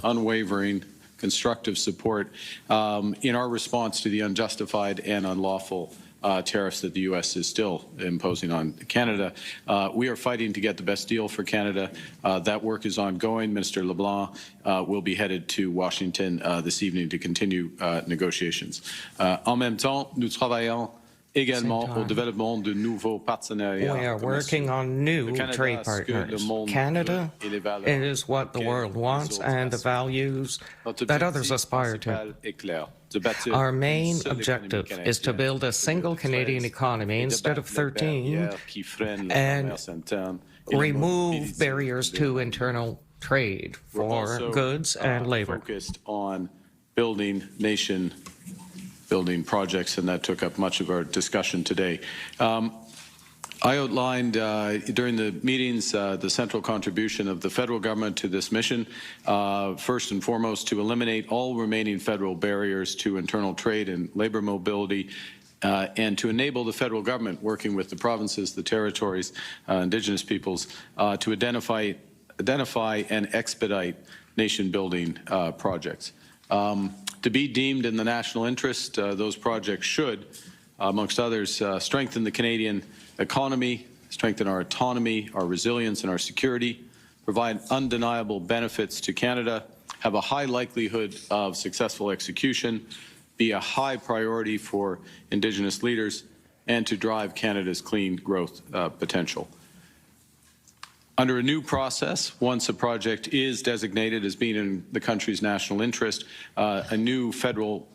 unwavering, constructive support in our response to the unjustified and unlawful tariffs that the U.S. is still imposing on Canada. We are fighting to get the best deal for Canada. That work is ongoing. Minister LeBlanc will be headed to Washington this evening to continue negotiations. En même temps, nous travaillons également au développement de nouveaux partenariats. We are working on new trade partners. Canada is what the world wants and the values that others aspire to. Our main objective is to build a single Canadian economy instead of 13 and remove barriers to internal trade for goods and labor. Focused on building building projects, and that took up much of our discussion today. I outlined during the meetings the central contribution of the federal government to this mission, first and foremost to eliminate all remaining federal barriers to internal trade and labor mobility, and to enable the federal government, working with the provinces, the territories, Indigenous peoples, to identify and expedite nation-building projects. To be deemed in the national interest, those projects should, amongst others, strengthen the Canadian economy, strengthen our autonomy, our resilience, and our security, provide undeniable benefits to Canada, have a high likelihood of successful execution, be a high priority for Indigenous leaders, and to drive Canada's clean growth potential. Under a new process, once a project is designated as being in the country's national interest, a new federal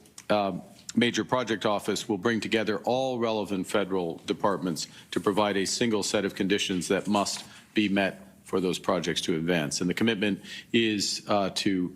major project office will bring together all relevant federal departments to provide a single set of conditions that must be met for those projects to advance. And the commitment is to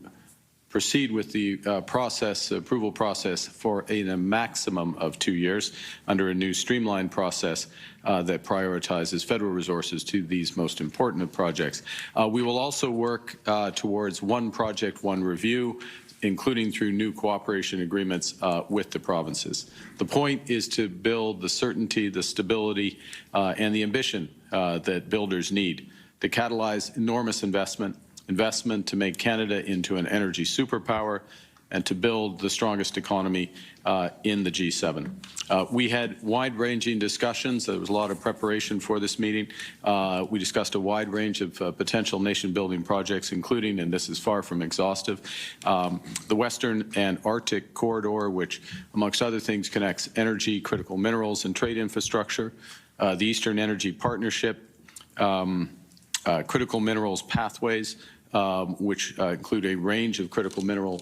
proceed with the approval process for a maximum of 2 years under a new streamlined process that prioritizes federal resources to these most important of projects. We will also work towards one project, one review, including through new cooperation agreements with the provinces. The point is to build the certainty, the stability, and the ambition that builders need to catalyze enormous investment to make Canada into an energy superpower and to build the strongest economy in the G7. We had wide-ranging discussions. There was a lot of preparation for this meeting. We discussed a wide range of potential nation-building projects, including, and this is far from exhaustive, the Western and Arctic corridor, which, amongst other things, connects energy, critical minerals, and trade infrastructure, the Eastern Energy Partnership, critical minerals pathways, which include a range of critical mineral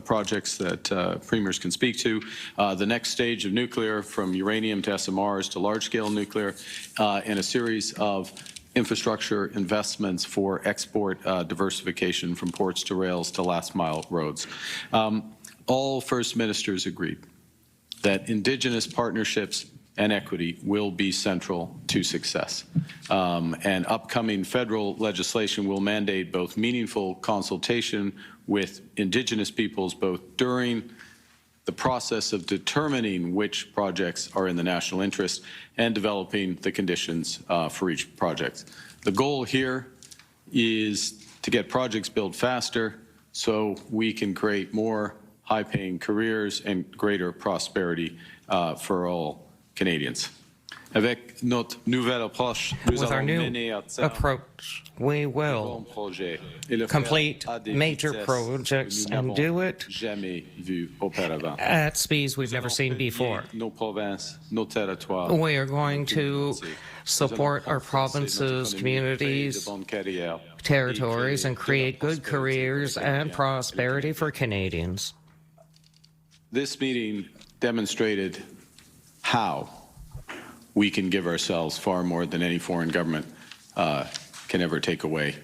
projects that premiers can speak to, the next stage of nuclear from uranium to SMRs to large-scale nuclear, and a series of infrastructure investments for export diversification from ports to rails to last-mile roads. All First Ministers agreed that Indigenous partnerships and equity will be central to success. And upcoming federal legislation will mandate both meaningful consultation with Indigenous peoples, both during the process of determining which projects are in the national interest and developing the conditions for each project. The goal here is to get projects built faster so we can create more high-paying careers and greater prosperity for all Canadians. With our new approach, we will complete major projects and do it at speeds we've never seen before. We are going to support our provinces, communities, territories, and create good careers and prosperity for Canadians. This meeting demonstrated how we can give ourselves far more than any foreign government can ever take away.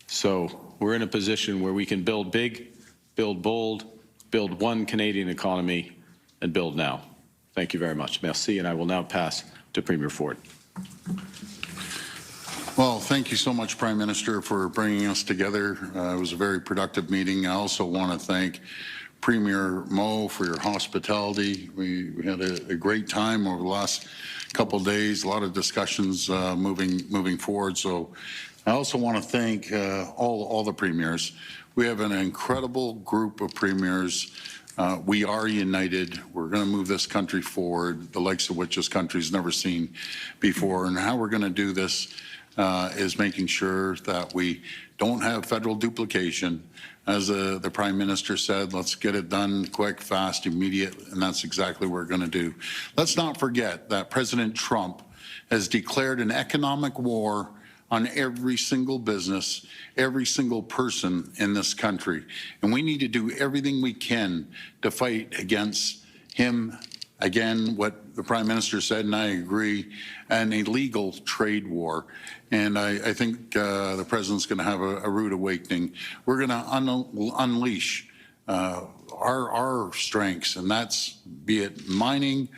So we're in a position where we can build big, build bold, build one Canadian economy, and build now. Thank you very much. Merci, and I will now pass to Premier Ford. Well, thank you so much, Prime Minister, for bringing us together. It was a very productive meeting. I also want to thank Premier Moe for your hospitality. We had a great time over the last couple of days, a lot of discussions moving forward. So I also want to thank all the premiers. We have an incredible group of premiers. We are united. We're going to move this country forward, the likes of which this country's never seen before. And how we're going to do this is making sure that we don't have federal duplication. As the Prime Minister said, let's get it done quick, fast, immediate, and that's exactly what we're going to do. Let's not forget that President Trump has declared an economic war on every single business, every single person in this country. And we need to do everything we can to fight against him. Again, what the Prime Minister said, and I agree, an illegal trade war. And I think the President's going to have a rude awakening. We're going to unleash our strengths, and that's be it mining,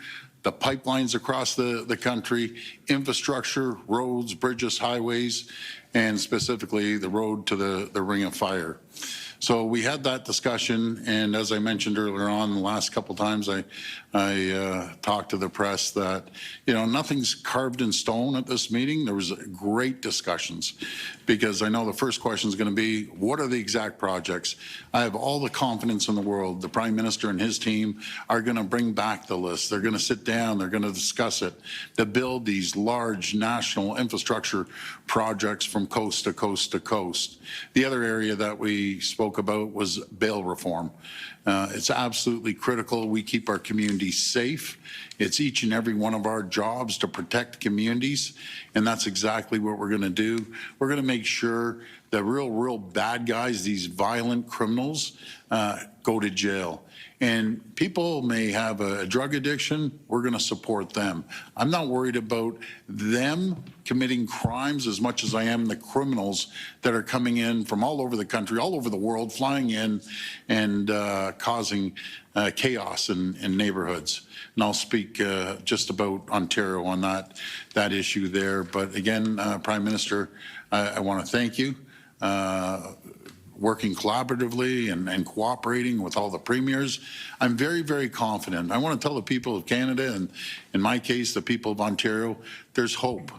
the pipelines across the country, infrastructure, roads, bridges, highways, and specifically the road to the Ring of Fire. So we had that discussion, and as I mentioned earlier on, the last couple times I talked to the press that, you know, nothing's carved in stone at this meeting. There was great discussions, because I know the first question is going to be, what are the exact projects? I have all the confidence in the world. The Prime Minister and his team are going to bring back the list. They're going to sit down. They're going to discuss it to build these large national infrastructure projects from coast to coast to coast. The other area that we spoke about was bail reform. It's absolutely critical we keep our communities safe. It's each and every one of our jobs to protect communities, and that's exactly what we're going to do. We're going to make sure the real bad guys, these violent criminals, go to jail. And people may have a drug addiction, we're going to support them. I'm not worried about them committing crimes as much as I am the criminals that are coming in from all over the country, all over the world, flying in and causing chaos in neighborhoods. And I'll speak just about Ontario on that issue there. But again, Prime Minister, I want to thank you. Working collaboratively and cooperating with all the premiers. I'm very, very confident. I want to tell the people of Canada, and in my case, the people of Ontario, there's hope.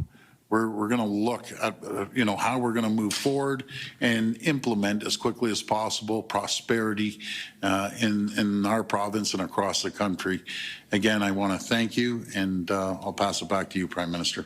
We're going to look at, you know, how we're going to move forward and implement as quickly as possible prosperity in our province and across the country. Again, I want to thank you, and I'll pass it back to you, Prime Minister.